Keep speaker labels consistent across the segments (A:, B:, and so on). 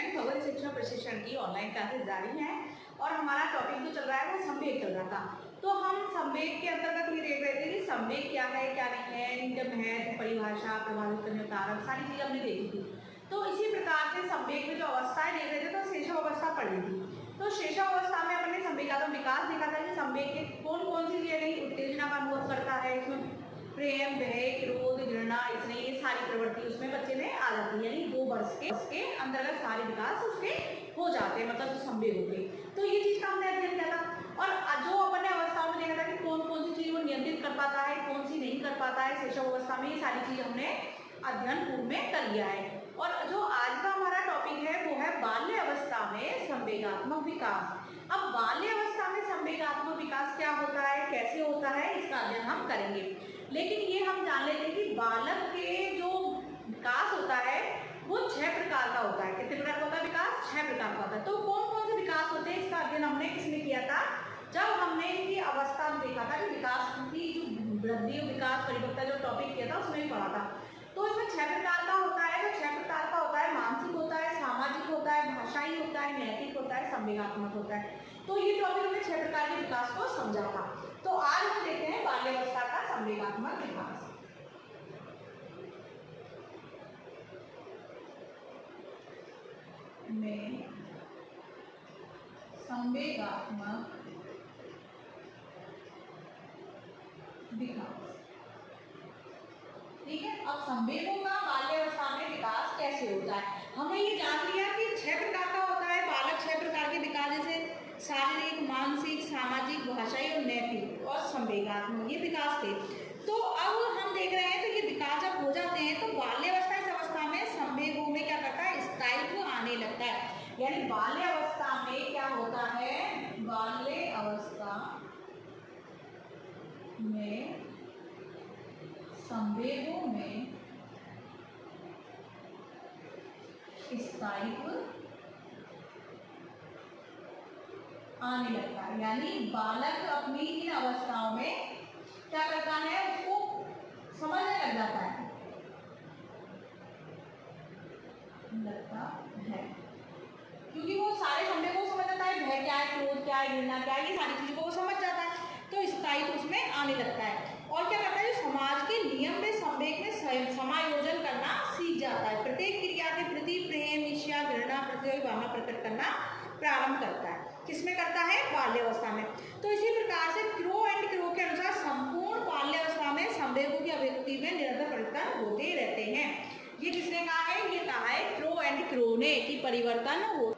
A: Student, खगोल शिक्षा प्रशिक्षण की ऑनलाइन क्लासेस जारी हैं और हमारा टॉपिक जो चल रहा है वो संवेग चल रहा था। तो हम संवेग के अंतर्गत ये देख रहे थे कि संवेग क्या है क्या नहीं है, इनके महत्व, परिभाषा, प्रभावित करने कारक, सारी चीजें हमने देखी थी। तो इसी प्रकार से संवेग में जो अवस्थाएं देख रहे थे तो शेषव अवस्था पढ़ी थी। तो शेषव अवस्था में अपने संवेगात्मक विकास देखा था कि संवेग के कौन कौन सी चीजें उत्तेजना का अनुभव करता है, इसमें प्रेम, भय, क्रोध, घृणा, इसलिए ये सारी प्रवृत्ति उसमें बच्चे में आ जाती है। यानी 2 वर्ष के अंतर्गत सारे विकास उसके हो जाते हैं, मतलब संवेग हो गए। तो ये चीज का हमने अध्ययन किया था। और जो अपन ने अवस्थाओं में देखा था कि कौन कौन सी चीज वो नियंत्रित कर पाता है, कौन सी नहीं कर पाता है शेषव अवस्था में, ये सारी चीज हमने अध्ययन पूर्व में कर लिया है। और जो आज का हमारा टॉपिक है वो है बाल्य अवस्था में संवेगात्मक विकास। अब बाल्य अवस्था में संवेगात्मक विकास क्या होता है, कैसे होता है, इसका अध्ययन हम करेंगे। लेकिन ये हम जान लेते हैं कि बालक के जो विकास होता है वो 6 प्रकार का होता है। कितने प्रकार का होता है विकास? 6 प्रकार का होता है। तो कौन कौन से विकास होते हैं इसका अध्ययन हमने किसमें किया था? जब हमने इनकी अवस्था में देखा था कि विकास की जो वृद्धि, विकास, परिपक्वता जो टॉपिक किया था उसमें भी पढ़ा था। तो इसमें 6 प्रकार का होता है। तो 6 प्रकार का होता है, मानसिक होता है, सामाजिक होता है, भाषाई होता है, नैतिक होता है, संवेगात्मक होता है। तो ये टॉपिक हमने 6 प्रकार के विकास को समझा था। तो आज हम देखते हैं बाल्यावस्था का संवेगात्मक विकास। में संवेगात्मक विकास, ठीक है। अब संवेगों का बाल्यावस्था में विकास कैसे होता है, हमने ये जान लिया कि 6 प्रकार का होता है बालक। 6 प्रकार के विकास जैसे शारीरिक, मानसिक, सामाजिक, भाषाई और नैतिक और संवेगात्मक, ये विकास थे। तो अब हम देख रहे हैं तो ये विकास जब हो जाते हैं तो बाल्यावस्था, इस अवस्था में संवेगों में क्या करता है, स्थायित्व आने लगता है। यानी बाल्यावस्था में क्या होता है, बाल्य अवस्था में संवेगों में स्थायित्व आने लगता है। यानी बालक अपनी इन अवस्थाओं में क्या करता है, उसको समझने लग जाता है, क्योंकि वो सारे संवेगों को समझ जाता है, भय क्या है, क्रोध क्या है, घृणा क्या है, ये सारी चीजों को वो समझ जाता है। तो स्थायित्व उसमें आने लगता है। और क्या करता है, समाज के नियम में संवेग में समायोजन करना सीख जाता है। प्रत्येक क्रिया के प्रति प्रेम, ईर्ष्या, घृणा, प्रतियोगी भावना प्रकट करना प्रारंभ करता है। किसमें करता है, बाल्यावस्था में। तो इसी प्रकार से क्रो एंड क्रो के अनुसार संपूर्ण बाल्यावस्था में संवेगों की अभिव्यक्ति में निरंतर परिवर्तन होते रहते हैं। ये किसने कहा है, ये कहा है क्रो एंड क्रो ने कि परिवर्तन हो।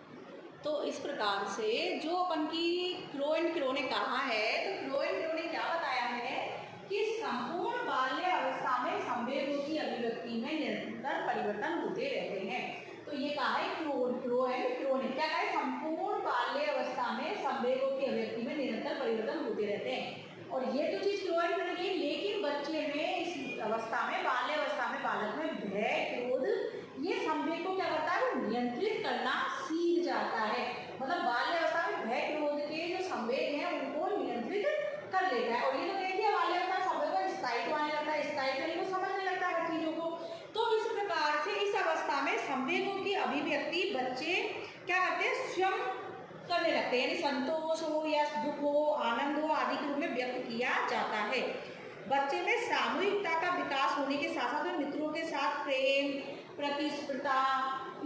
A: तो इस प्रकार से जो अपन की क्रो एंड क्रो ने कहा है, तो क्रो एंड क्रो ने क्या बताया है कि संपूर्ण बाल्य अवस्था में संवेगों की अभिव्यक्ति में निरंतर परिवर्तन होते रहते हैं। तो ये कहा है क्रो एंड क्रो ने क्या कहा है, संपूर्ण बाल्य अवस्था में संवेगों की अभिव्यक्ति में निरंतर परिवर्तन होते रहते हैं। और ये तो चीज क्रो एंड क्रो ने, लेकिन बच्चे में इस अवस्था में, बाल्य अवस्था में बालक में भय, क्रोध, ये संवेग को क्या करता है, वो नियंत्रित करना सीख जाता है। मतलब बाल्य अवस्था में भय, क्रोध के जो संवेग हैं उनको नियंत्रित कर लेता है। और ये तो देखिए बाल्य अवस्था संवेग का स्थायित्व आने लगता है, स्थायित्व को समझने लगता है चीजों को। तो इस प्रकार से इस अवस्था में संवेगों की अभिव्यक्ति बच्चे क्या करते हैं, स्वयं करने लगते हैं। यानी संतोष हो या दुख हो, आनंद हो आदि के रूप में व्यक्त किया जाता है। बच्चे में सामूहिकता का विकास होने के साथ साथ मित्रों के साथ प्रेम, प्रतिस्पर्धा,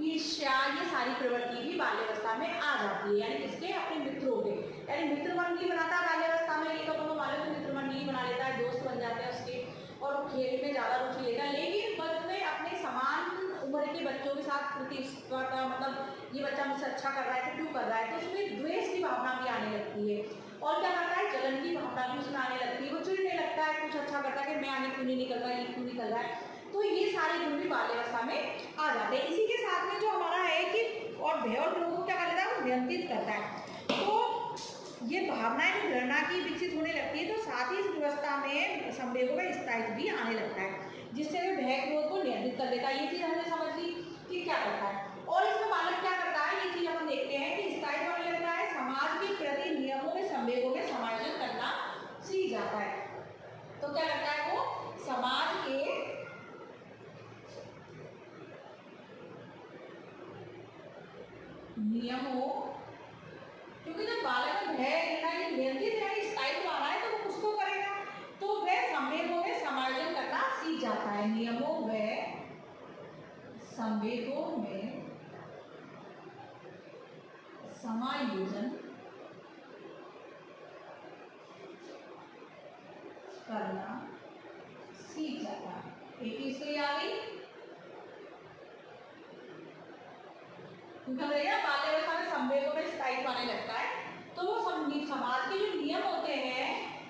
A: ईर्ष्या, ये सारी प्रवृत्ति भी बाल्यावस्था में आ जाती है। यानी किसके, अपने मित्रों के, यानी मित्र मंडली बनाता है बाल्यावस्था में। ये तो अपन मालूम है, मित्र मंडली बना लेता है, दोस्त बन जाते हैं उसके, और वो खेल में ज्यादा रुचि लेता है। लेकिन बच्चे अपने समान उम्र के बच्चों के साथ प्रतिस्पर्धा, मतलब ये बच्चा मुझसे अच्छा कर रहा है तो क्यों कर रहा है, तो उसमें द्वेष की भावना भी आने लगती है। और क्या करता है, जलन की भावना भी उसमें आने लगती है। वो चिढ़ने लगता है, कुछ अच्छा करता है कि मैं आगे क्यों नहीं निकल रहा है, ये क्यों निकल रहा है। तो ये सारे गुण भी बाल्यावस्था में आ जाते हैं। इसी के साथ में जो हमारा है कि और भय और क्रोध को क्या कर लेता है, वो नियंत्रित करता है। तो ये भावनाएं घृणा की विकसित होने लगती है। तो साथ ही इस व्यवस्था में संवेगों का स्थायित्व भी आने लगता है, जिससे वे भय, क्रोध को नियंत्रित कर देता है। ये चीज हमने समझ ली कि क्या करता है। और इसमें बालक क्या करता है, ये चीज हम देखते हैं कि स्थायित्व आने लगता है, समाज के प्रति नियमों में संवेगों में समायोजन करना सीख जाता है। तो क्या करता है, वो समाज के नियमों, क्योंकि जब बालक में भय नियंत्रित है, स्थायित्व आ रहा है, तो वो कुछ तो करेगा, तो वह संवेगों में समायोजन करना सीख जाता है। नियमों व संवेगों में समायोजन करना सीख जाता है। एक चीज तो आ गई, बाल्यावस्था में संवेगों में स्थायित्व आने लगता है, तो वो समाज के जो नियम होते हैं,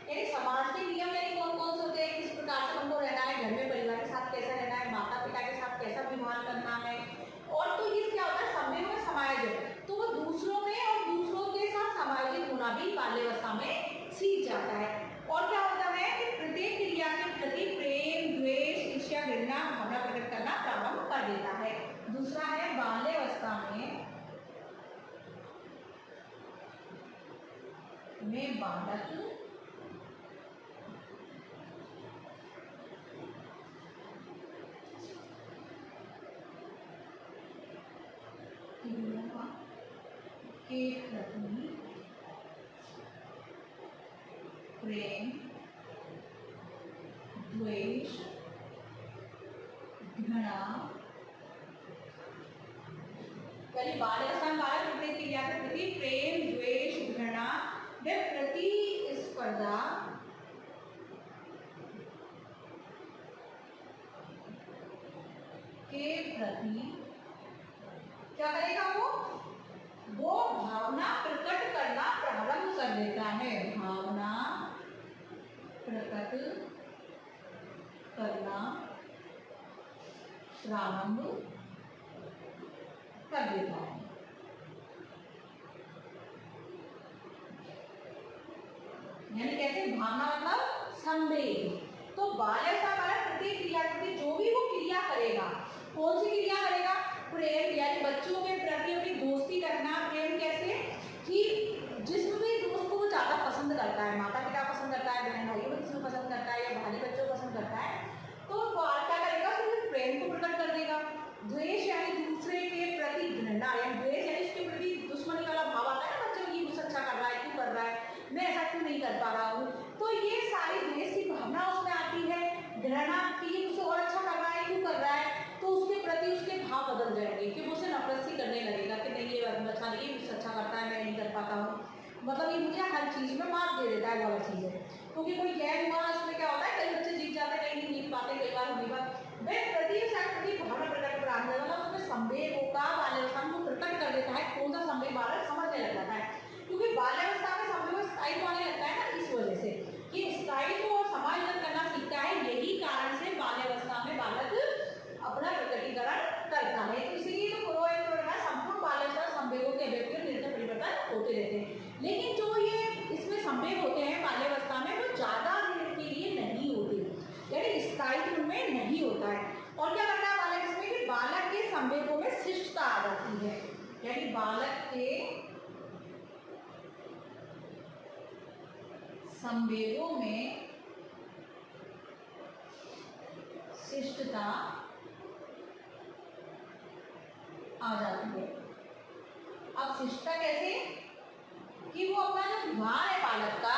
A: यानी समाज के नियम यानी कौन कौन से होते हैं, किस प्रकार से हमको रहना है, घर में परिवार के साथ कैसा रहना है, माता पिता के साथ कैसा व्यवहार करना है, और तो ये क्या होता है संवेगों में समायोजन, तो वो दूसरों में और दूसरों के साथ समायोजित होना भी बाल्यावस्था में सीख जाता है। और क्या होता है कि प्रत्येक क्रिया के प्रति प्रेम, द्वेष, ईर्ष्या, घृणा भावना प्रकट करना प्रारंभ कर देता है। दूसरा है बाल्यावस्था में बालक के प्रति प्रेम, द्वेष, घृणा, बाल्यावस्था में बालक प्रत्येक क्रिया के प्रति प्रेम, द्वेष, घृणा व प्रतिस्पर्धा के प्रति क्या करेगा, वो भावना प्रकट करना प्रारंभ कर देता है। भावना प्रकट करना प्रारंभ कर देता है। यानी कैसे, भावना मतलब संवेग। तो बाल्यावस्था वाला प्रत्येक क्रिया करती, जो भी वो क्रिया करेगा, कौन सी क्रिया करेगा, प्रेम, यानी बच्चों के प्रति अपनी दोस्ती करना। प्रेम कैसे कि जिसमें भी दोस्त को वो ज्यादा पसंद करता है, माता पिता पसंद करता है, बहन भाइयों को किसी को पसंद करता है, या भाई बच्चों को पसंद करता है, तो वो क्या करेगा, तो प्रेम को प्रकट कर देगा। द्वेष यानी दूसरे के प्रति घृणा, या द्वेष यानी उसके प्रति दुश्मनी वाला भाव आता है ना, बच्चों ये कुछ अच्छा कर रहा है, क्यों कर रहा है, मैं ऐसा क्यों नहीं कर पा रहा हूँ, तो ये सारी द्वेष की भावना उसमें आती है। घृणा की उसे और अच्छा कर रहा है, क्यों कर रहा है, तो उसके प्रति उसके भाव बदल जाएंगे कि वो उसे नफरत सी करने लगेगा कि नहीं ये अच्छा नहीं, ये अच्छा करता है, मैं नहीं कर पाता हूँ, मतलब ये मुझे हर चीज में मार्क दे देता है, वाला चीज है। क्योंकि कोई गैर हुआ उसमें क्या होता है, कई बच्चे जीत जाते हैं, कई नहीं जीत पाते, कई बार होने बाद वे प्रति भावना प्रकट प्रारंभ, मतलब उसमें संवेगों का बाल्यावस्था को प्रकट कर देता है। कौन सा संवेग बालक समझने लग जाता है, क्योंकि बाल्यावस्था में संवेग स्थायित्व आने लगता है ना, इस वजह से कि स्थायित्व और समायोजन करना सीखता है। यही कारण से बाल्यावस्था में बालक अपना प्रकटीकरण करता है। इसलिए तो संपूर्ण बाल्यावस्था संवेगों के अभिव्यक्ति निरंतर परिवर्तन होते रहते हैं, लेकिन जो ये इसमें संवेग होते हैं बाल्यावस्था में, वो ज्यादा देर के लिए नहीं होते, यानी स्थायित्व में नहीं होता है। और क्या करता है बालक इसमें कि बालक के संवेगों में शिष्टता आ जाती है, यानी बालक के संवेगों में शिष्टता आ जाती है। अब शिष्टता कैसे कि वो अपना जो व्यवहार है बालक का,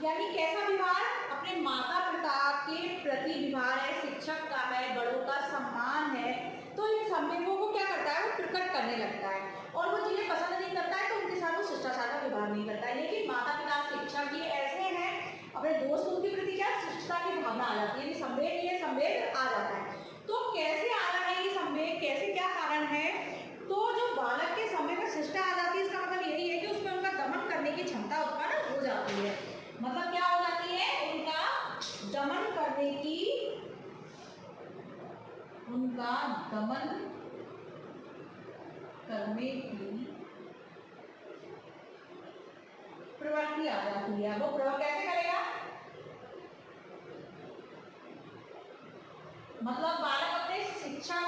A: यानी कैसा व्यवहार, अपने माता पिता के प्रति व्यवहार है, शिक्षक का है, बड़ों का सम्मान है, तो इन संवेगों को क्या करता है, वो प्रकट करने लगता है। और वो जिन्हें पसंद नहीं करता है तो उनके साथ वो शिष्टाचार का व्यवहार नहीं करता है। लेकिन माता पिता, शिक्षक ये ऐसे हैं, अपने दोस्त उनके प्रति क्या शिष्टता की भावना आ जाती है, संवेग, ये संवेग आ जाता है। तो कैसे आ रहा है ये संवेग, कैसे, क्या कारण है, तो जो बालक के संवेग में शिष्टता आ जाती है, इसका मतलब यही है कि उसमें उनका दमन करने की क्षमता उत्पन्न हो जाती है। मतलब क्या हो जाती है, उनका दमन करने की, उनका दमन करने की प्रवृत्ति आ जाती है। वो प्रयोग कैसे करेगा, मतलब बालक अपने शिक्षक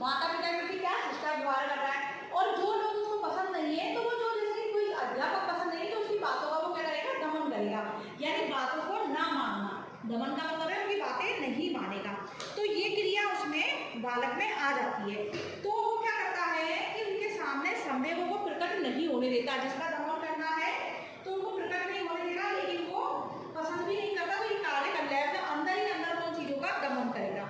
A: माता पिता के प्रति क्या शिष्टाचार व्यवहार कर रहा है, और जो लोग उसको पसंद नहीं है, तो वो जो जैसे कोई अध्यापक पसंद नहीं तो उसकी बातों का वो क्या करेगा, दमन करेगा, यानी बातों को ना मानना। दमन का मतलब है उनकी बातें नहीं मानेगा। तो ये क्रिया उसमें बालक में आ जाती है। तो वो क्या करता है कि उनके सामने संवेगों को प्रकट होने देता। जिसका दमन करना है तो उनको प्रकट नहीं होने देगा, लेकिन वो पसंद भी नहीं करता तो ये कार्य कर लेगा, अंदर ही अंदर उन चीजों का दमन करेगा।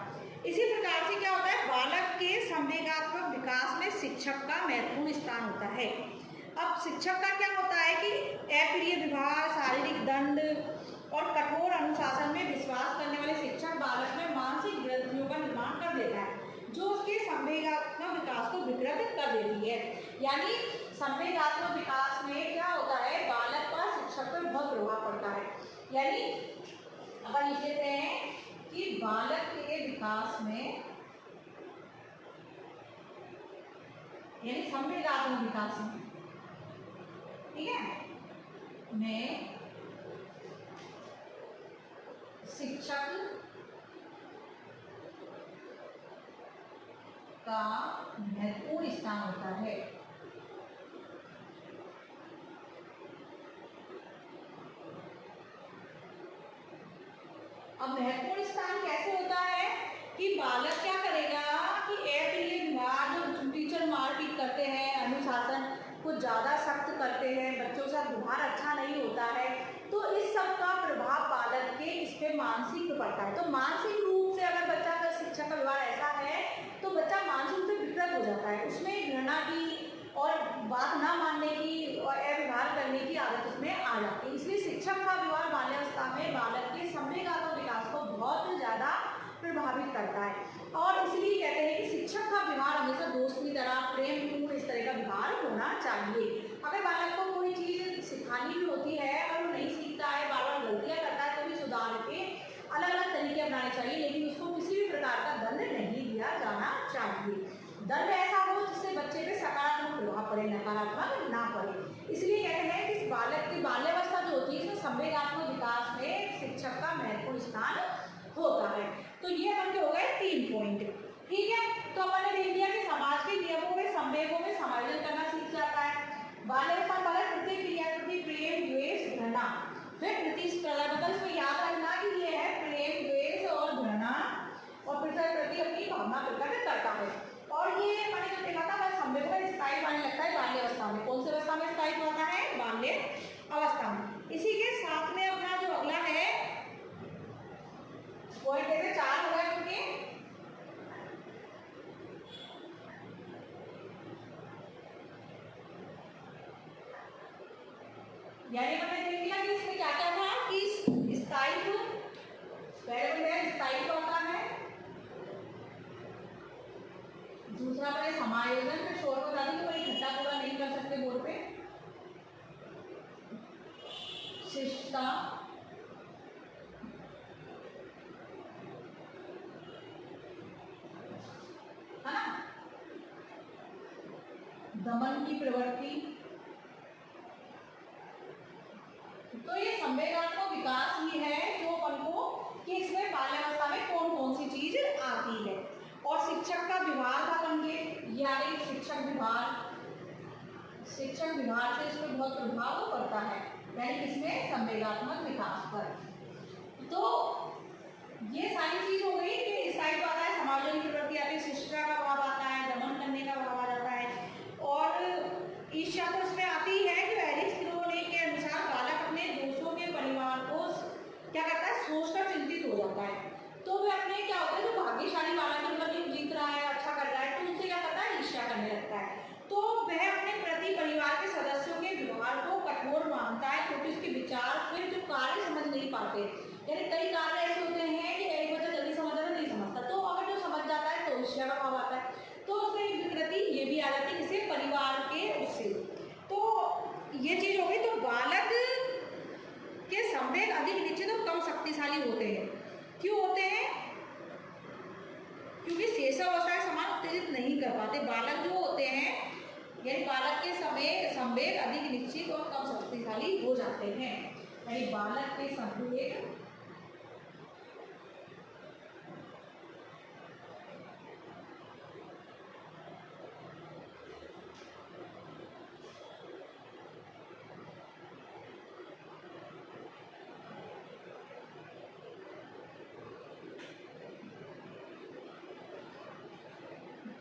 A: इसी प्रकार से क्या होता है, बालक के संवेगात्मक विकास में शिक्षक का महत्वपूर्ण स्थान होता है। अब शिक्षक का क्या होता है कि अप्रिय व्यवहार, शारीरिक दंड और कठोर अनुशासन में विश्वास करने वाले शिक्षक बालक में मानसिक ग्रंथियों का निर्माण कर देता है, जो उसके संवेगात्मक विकास को विकृत कर देती है। यानी संवेगात्मक विकास में क्या होता है, बालक का शिक्षक पर बहुत प्रभाव पड़ता है। यानी अपन लिख लेते हैं कि बालक के विकास में, यानी संवेगात्मक विकास में, ठीक है, में शिक्षक का महत्वपूर्ण स्थान होता है। अब महत्वपूर्ण स्थान कैसे होता है कि बालक क्या करेगा कि अप्रिय व्यवहार, जो टीचर मारपीट करते हैं, अनुशासन कुछ ज़्यादा सख्त करते हैं, बच्चों के साथ व्यवहार अच्छा नहीं होता है, तो इस सब का प्रभाव बालक के इस पे मानसिक पड़ता है। तो मानसिक रूप से अगर बच्चा का शिक्षक का व्यवहार ऐसा है तो बच्चा मानसिक रूप से विकृत हो जाता है, उसमें घृणा की और बात ना मानने की और अव्यवहार करने की आदत उसमें आ जाती है। इसलिए शिक्षक का व्यवहार बाल्यावस्था में बालक के संवेगात्मक विकास को बहुत ज़्यादा प्रभावित करता है। और इसलिए कहते हैं कि शिक्षक का व्यवहार हमेशा दोस्त की तरह, प्रेमपूर्ण इस तरह का व्यवहार होना चाहिए। अगर बालक को कोई चीज़ सिखानी भी होती है और वो नहीं सीखता है, बार बार गलतियाँ करता है, तो भी सुधार के अलग अलग तरीके अपनाने चाहिए, लेकिन उसको किसी भी प्रकार का दंड नहीं दिया जाना चाहिए। दंड ऐसा हो जिससे बच्चे पे सकारात्मक प्रभाव पड़े, नकारात्मक ना पड़े। इसलिए कहते हैं कि इस बालक की बाल्यावस्था जो होती है इसमें संवेगात्मक विकास में शिक्षक का महत्वपूर्ण स्थान होता है। तो ये अपन के हो गए 3 पॉइंट, ठीक है। तो अपन ने देख लिया कि समाज के नियमों में, संवेगों में समायोजन करना सीख जाता है। बाल्यावस्था बालक प्रतिक्रिया, प्रति प्रेम, द्वेष, घृणा, फिर प्रतिस्पर्धा, मतलब इसमें याद रखना कि ये है प्रेम, द्वेष और घृणा, और फिर प्रति अपनी भावना प्रकट करता है। और ये मैंने जो देखा था वह संवेगों में स्थायी होने लगता है बाल्यावस्था में। कौन सी अवस्था में स्थायी होता है? बाल्य अवस्था में। इसी के साथ में अपना जो अगला है पॉइंट है 4 होगा, क्योंकि यानी मैंने देख लिया कि इसमें क्या क्या था कि स्थायित्व, पहले में स्थायित्व होता है, दूसरा पर समायोजन, फिर शोर बता दी तो कोई इकट्ठा पूरा नहीं कर सकते बोर्ड पे, शिष्टता, है ना, दमन की प्रवृत्ति। तो ये संवेगात्मक विकास ही है जो अपन को कि इसमें बाल्यावस्था में कौन कौन सी चीज आती है। और शिक्षक का व्यवहार का अपन के, यानी शिक्षक व्यवहार से इसमें बहुत प्रभाव पड़ता है, यानी इसमें संवेगात्मक विकास पर। तो ये सारी चीज हो गई कि इस टाइप आता है, समायोजन की प्रवृत्ति आती है, शिष्टता का भाव आता है, दमन करने का भाव आ जाता है, और ईर्ष्या तो इसमें आती है कि एरिक्स क्रोनिक के अनुसार बालक अपने दोस्तों के परिवार को क्या करता है, सोचकर चिंतित हो जाता है। तो वह अपने क्या होता है, जो भाग्यशाली बालक मतलब जीत रहा है, अच्छा कर रहा है, तो उनसे क्या करता है, ईर्ष्या करने लगता है। तो वह अपने प्रति परिवार के सदस्यों के व्यवहार को कठोर मानता है, क्योंकि उसके विचार फिर जो कार्य समझ नहीं पाते। यानी कई कार्य ऐसे होते हैं कि एक बच्चा जल्दी समझता नहीं समझता, तो अगर जो समझ जाता है तो ईर्ष्या का भाव आता है, तो उसमें विकृति ये भी आ जाती है, जैसे परिवार के उससे। तो ये चीज हो गई। तो बालक के संवेग अधिक निश्चित और कम शक्तिशाली होते हैं। क्यों होते हैं? क्योंकि शेषावस्था के समान उत्तेजित नहीं कर पाते। बालक जो होते हैं, यानी बालक के संवेग अधिक निश्चित और कम शक्तिशाली हो जाते हैं। यानी बालक के संवेग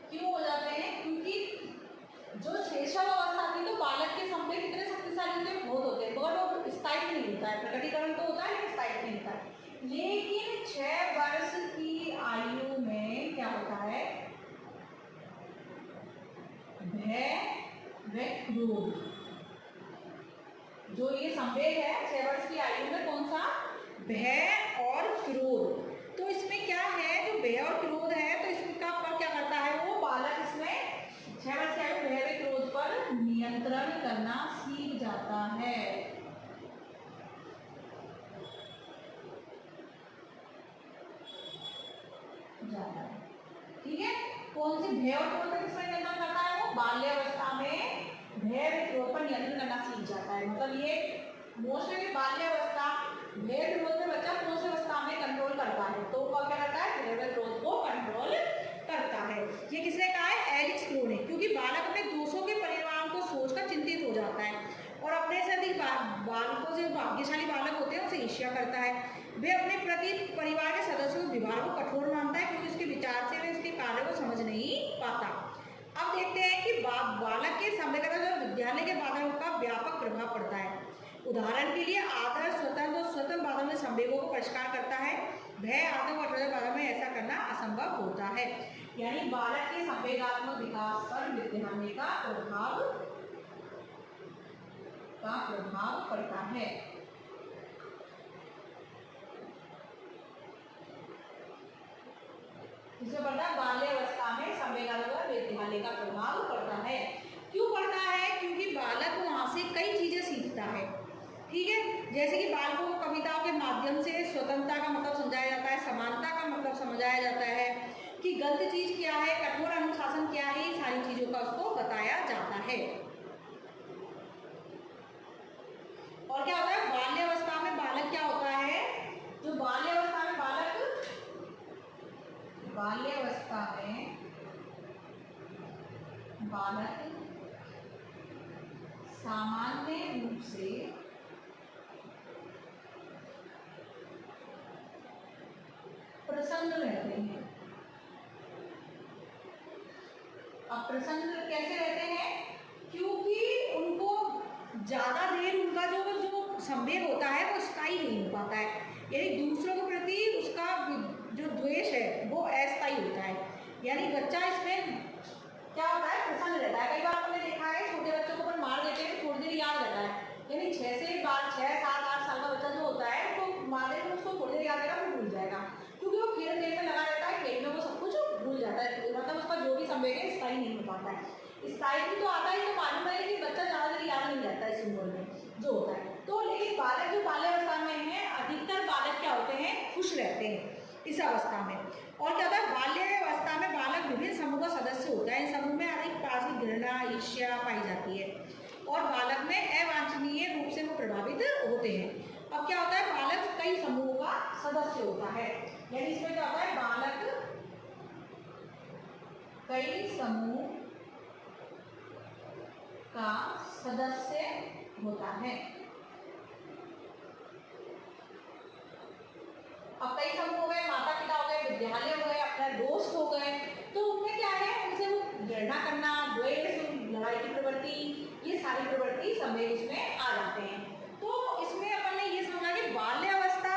A: क्यों हो जाते हैं? क्योंकि जो शेषावस्था थी तो बालक के स्थायित्व नहीं होता है, प्रकटीकरण तो होता है लेकिन स्थायित्व नहीं होता है। लेकिन 6 वर्ष की आयु में क्या होता है, भय व क्रोध, जो ये संवेग है 6 वर्ष की आयु में, कौन सा, भय और क्रोध। तो इसमें क्या है, जो भय और क्रोध है तो इसका पर क्या करता है वो बालक, इसमें 6 वर्ष की आयु में भय व क्रोध पर नियंत्रण करना सीख जाता है। ठीक है, कौन सी भय और क्रोध पर किसमें नियंत्रण करता है वो, बाल्यावस्था में भय व क्रोध पर नियंत्रण करना सीख जाता है। मतलब ये मोस्टली बाल्यावस्था, भय क्रोध में बच्चा कौन सी अवस्था में कंट्रोल करता है, तो वो क्या करता है, भय व क्रोध को कंट्रोल करता है। ये किसने कहा है, एरिक क्रो ने, क्योंकि बालक अपने दोषों के परिणाम को सोचकर चिंतित हो जाता है और अपने से अधिक बालकों से भाग्यशाली बालक होते हैं उनसे ईर्ष्या करता है। वे अपने प्रति परिवार के सदस्यों के व्यवहार को कठोर मानता है क्योंकि उसके विचार से वे उसके कार्य को समझ नहीं पाता। अब देखते हैं कि बालक के संवेदना और विद्यालय के बाधाओं का व्यापक प्रभाव पड़ता है। उदाहरण के लिए आदर्श, स्वतंत्र और स्वतंत्र बाधा में संवेगों को परिष्कार करता है। भय, आतंक और क्रोध बाधा में ऐसा करना असंभव होता है। यानी बालक के संवेगात्मक विकास पर विद्यालय का प्रभाव पड़ता है। इसमें पड़ता है बाल्यावस्था में संवेगात्मक विद्यालय का प्रभाव पड़ता है। क्यों पड़ता है, क्योंकि बालक वहां से कई चीजें सीखता है। ठीक है, जैसे कि बालकों को कविताओं के माध्यम से स्वतंत्रता का मतलब समझाया जाता है, समानता का मतलब समझाया जाता है कि गलत चीज क्या है, कठोर अनुशासन क्या है, सारी चीजों का उसको बताया जाता है। और क्या होता है, बाल्यावस्था में बालक क्या होता है, जो बाल्यावस्था में बालक सामान्य रूप से प्रसन्न रहते हैं। अब प्रसन्न कैसे रहते हैं, क्योंकि उनको ज्यादा देर उनका जो संवेग होता है वो स्थायी नहीं हो पाता है, यानी दूसरों के प्रति उसका जो द्वेष है वो अस्थायी होता है। यानी बच्चा इसमें क्या होता है, प्रसन्न रहता है। कई बार हमने देखा है छोटे बच्चों को अपन मार देते हैं थोड़ी देर याद रहता है, यानी 6 से 7 8 साल का बच्चा जो होता है उसको मार देते हैं, उसको थोड़ी देर याद रहेगा, फिर भूल जाएगा, क्योंकि वो खेल में लगा रहता है, खेल में वो सब कुछ भूल जाता है। मतलब उसका जो भी संवेग है स्थायी नहीं हो पाता है। स्थायी तो आता है तो मालूम है कि बच्चा ज़्यादा देर याद नहीं रहता है इस उम्र में जो होता है। तो लेकिन बालक जो बाल्यावस्था में है, अधिकतर बालक क्या होते हैं, खुश रहते हैं इस अवस्था में। और क्या होता है, बाल्यावस्था में बालक विभिन्न समूह का सदस्य होता है। इन समूह में अधिक पारस्परिक घृणा, ईर्ष्या पाई जाती है और बालक में अवांछनीय रूप से वो प्रभावित होते हैं। अब क्या होता है, बालक कई समूहों का सदस्य होता है, यानी इसमें क्या होता है, बालक कई समूह का सदस्य होता है। अब कई समूह हो गए, माता पिता हो गए, विद्यालय हो गए, अपने दोस्त हो गए, तो उनमें क्या है, उनसे वो घृणा करना, द्वेष, लड़ाई की प्रवृत्ति, ये सारी प्रवृत्ति संवेग इसमें आ जाते हैं। तो इसमें अपन ने ये समझा कि बाल्यावस्था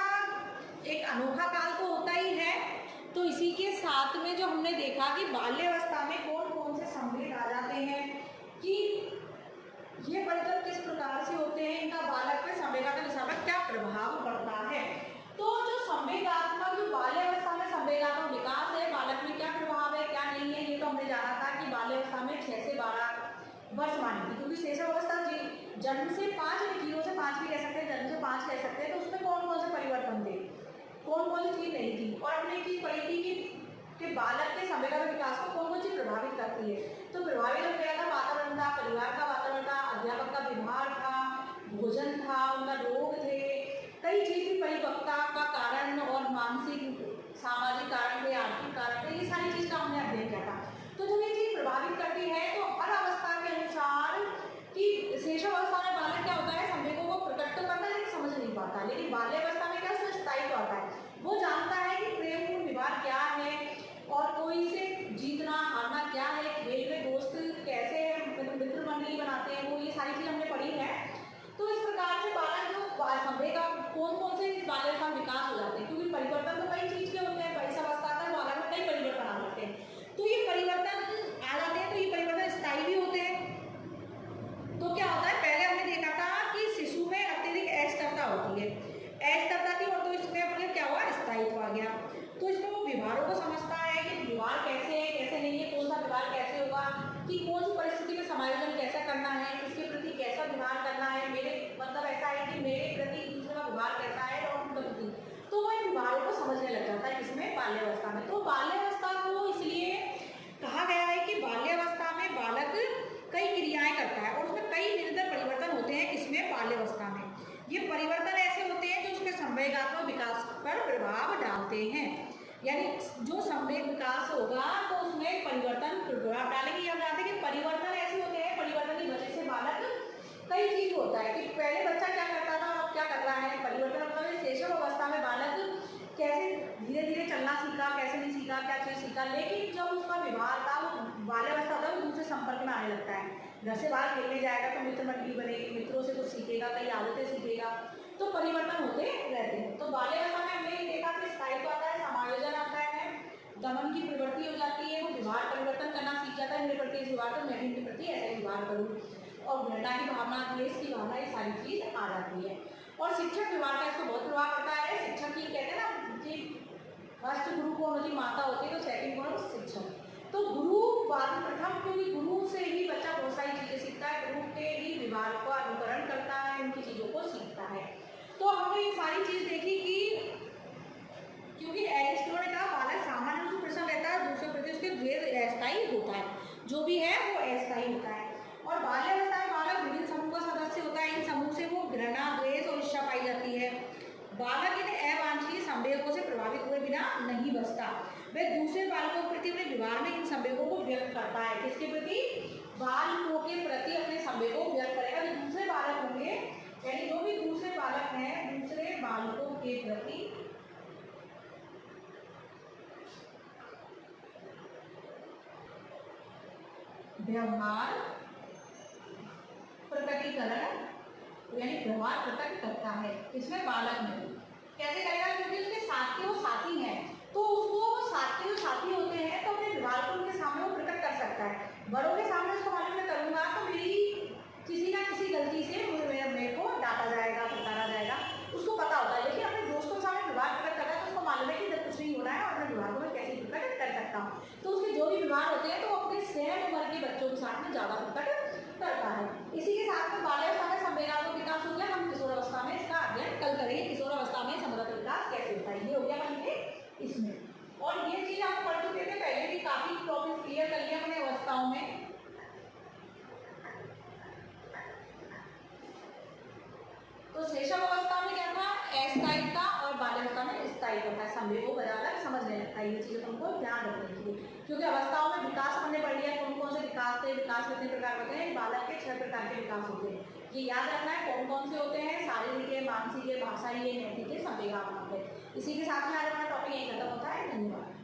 A: एक अनोखा काल तो होता ही है, तो इसी के साथ में जो हमने देखा कि बाल्यावस्था में कौन कौन से संवेग आ जाते हैं, कि ये परिवर्तन किस प्रकार से होते हैं, इनका बालक पे संवेगात्मक दिशा पर क्या प्रभाव पड़ता है। तो जो संवेगात्मक, जो बाल्यावस्था में संवेगात्मक विकास है, बालक में क्या प्रभाव है क्या नहीं है, ये तो हमने जाना था कि बाल्यावस्था में 6 से 12 वर्ष मानेंगे, क्योंकि शैशवावस्था जन्म से 5 या 0 से 5 भी कह सकते हैं, जन्म से 5 कह सकते हैं, तो उसमें कौन कौन से परिवर्तन थे, कौन कौन सी चीज नहीं थी, और हमने एक चीज पढ़ी थी कि बालक के संवेगात्मक विकास को कौन कौन चीज प्रभावित करती है। तो प्रभावित हो गया था, वातावरण था, परिवार का वातावरण था, अध्यापक का व्यवहार था, भोजन था, उनका रोग थे, कई चीज, परिपक्वता का कारण और मानसिक सामाजिक कारण थे, आर्थिक कारण थे, ये सारी चीज का हमने अध्ययन किया था। तो जब ये चीज प्रभावित करती है तो हर अवस्था के अनुसार, कि शैशवावस्था में बालक क्या होता है, संवेगों को प्रकट तो करता है लेकिन समझ नहीं पाता, लेकिन बाल्यावस्था में क्या स्थायित्व आता है, वो जानता है कि प्रेमपूर्ण व्यवहार क्या है और कोई से जीतना हारना क्या है, खेल में दोस्त कैसे मित्र मंडली बनाते हैं, वो ये सारी चीज हमने पढ़ी है। तो इस प्रकार से बालक जो कौन कौन से इस बाल्यावस्था में विकास हो जाते हैं, क्योंकि परिवर्तन तो कई चीज के होते हैं, परिस अवस्था आता है, बालक में कई परिवर्तन आ जाते हैं। तो ये परिवर्तन आ जाते हैं, तो ये परिवर्तन स्थायी भी होते हैं। तो क्या होता है, पहले हमने देखा था कि शिशु में अत्यधिक अस्थिरता होती है, अस्थिरता थी, और तो इसमें अपने क्या हुआ, स्थायित्व आ गया। तो इसमें वो व्यवहारों को समझता है कि व्यवहार कैसे है, कैसे नहीं है, कौन सा व्यवहार कैसे होगा, कि कौन सी परिस्थिति में समायोजन कैसा करना है, किसके प्रति कैसा व्यवहार करना है, मेरे मतलब ऐसा है कि मेरे प्रति दूसरे का व्यवहार कैसा है और उनका प्रति, तो वो इन व्यवहारों को समझने लग जाता है इसमें बाल्यावस्था में। तो बाल्यावस्था को इसलिए कहा गया है कि बाल्यावस्था में बालक कई क्रियाएं करता है और उसमें कई निरंतर परिवर्तन होते हैं इसमें बाल्यावस्था में। ये परिवर्तन ऐसे होते हैं जो उसके संवेगात्मक विकास पर प्रभाव डालते हैं, यानी जो संवेग विकास होगा तो उसमें परिवर्तन प्रभाव डालेंगे। याद रखते हैं कि परिवर्तन ऐसे होते हैं, परिवर्तन की वजह से बालक कई चीज होता है कि पहले बच्चा क्या करता था और अब क्या कर रहा है। परिवर्तन मतलब शैशव अवस्था में बालक कैसे धीरे धीरे चलना सीखा, कैसे नहीं सीखा, क्या चीज सीखा, लेकिन जब उसका व्यवहार था, वो बाल्यावस्था था, वो दूसरे संपर्क में आने लगता है। घर से बाहर खेलने जाएगा तो मित्र मंडली बनेगी, मित्रों से कुछ सीखेगा, कई आदतें सीखेगा, तो परिवर्तन होते रहते हैं। तो बाल्यावस्था में हमने देखा कि स्थायित्व आता है, समायोजन आता है, दमन की प्रवृत्ति हो जाती है, वो व्यवहार परिवर्तन करना सीख जाता है, मेरे प्रति इस व्यवहार तो मैं इनके प्रति ऐसे व्यवहार करूँ, और घृणा की भावना, द्वेष की भावना, ये सारी चीज आ जाती है। और शिक्षक व्यवहार का इसको बहुत प्रभाव पड़ता है। शिक्षक ही कहते हैं ना कि फर्स्ट गुरु कौन होती, माता होती है, तो सेकंड कौन, शिक्षक। तो गुरु बाद प्रथम, क्योंकि गुरु से ही बच्चा बहुत सारी चीजें सीखता है, गुरु के ही व्यवहार को अनुकरण करता है, उनकी चीजों को सीखता है। तो हमने ये सारी चीज देखी कि क्योंकि एरिस्टोटल ने कहा बालक सामान्य रूप से प्रसन्न रहता है, दूसरे प्रति उसके द्वेष अस्थायी होता है, जो भी है वो अस्थायी होता है। और बाल्यावस्था में बालक विभिन्न समूह का सदस्य होता है, इन समूह से वो घृणा, द्वेष और ईर्ष्या पाई जाती है। बालक इन अवांछनीय संवेगों से प्रभावित हुए बिना नहीं बचता, वह दूसरे बालकों के प्रति अपने व्यवहार में इन संवेगों को व्यक्त करता है। किसके प्रति, बालकों के प्रति अपने संवेगों को व्यक्त करेगा। जो दूसरे बालक होंगे, यानी जो भी दूसरे बालक हैं, दूसरे बालकों के प्रति व्यवहार प्रकटीकरण, यानी व्यवहार प्रकट करता है, इसमें बालक में कैसे करेगा, क्योंकि उसके साथी वो साथी हैं, तो उसको साथी जो साथी होते हैं तो अपने व्यवहार को उनके सामने वो प्रकट कर सकता है। बड़ों के सामने उसको मालूम मैं करूंगा तो मेरी किसी ना किसी गलती से मेरे को डांटा जाएगा, फटकारा जाएगा, उसको पता होता है। लेकिन अपने दोस्तों के सामने व्यवहार प्रकट करता है तो उसको मालूम है कि जब कुछ नहीं हो रहा है और अपने व्यवहार को मैं कैसे प्रकट कर सकता हूँ। तो उसके जो भी व्यवहार होते हैं तो वो अपने सेम उम्र के बच्चों के साथ में ज्यादा प्रकट करता है। इसी के साथ में बाल्यावस्था में संवेगात्मक विकास हो गया। हम किशोर अवस्था में इसका अध्ययन कल करेंगे, किशोर अवस्था में संवेगात्मक विकास कैसे होता है, ये हो गया हमने इसमें। और ये चीज हम पढ़ चुके थे पहले भी, काफी टॉपिक क्लियर कर लिया हमने अवस्थाओं में। तो शैशव अवस्था में क्या था, अस्थायित्व, और बाल्यावस्था में स्थायित्व था, संवेगों बराबर समझने लगता है। ये चीजें तुमको ध्यान रखनी चाहिए, क्योंकि अवस्थाओं में विकास हमने पढ़ लिया, कौन कौन से विकास थे, विकास कितने प्रकार होते हैं, बालक के 6 प्रकार के विकास होते हैं। ये याद रखना है कौन कौन से होते हैं, शारीरिक, मानसिक, भाषाई, नैतिक, संवेगात्मक। इसी के साथ में आज हमारा टॉपिक यही खत्म होता है। धन्यवाद।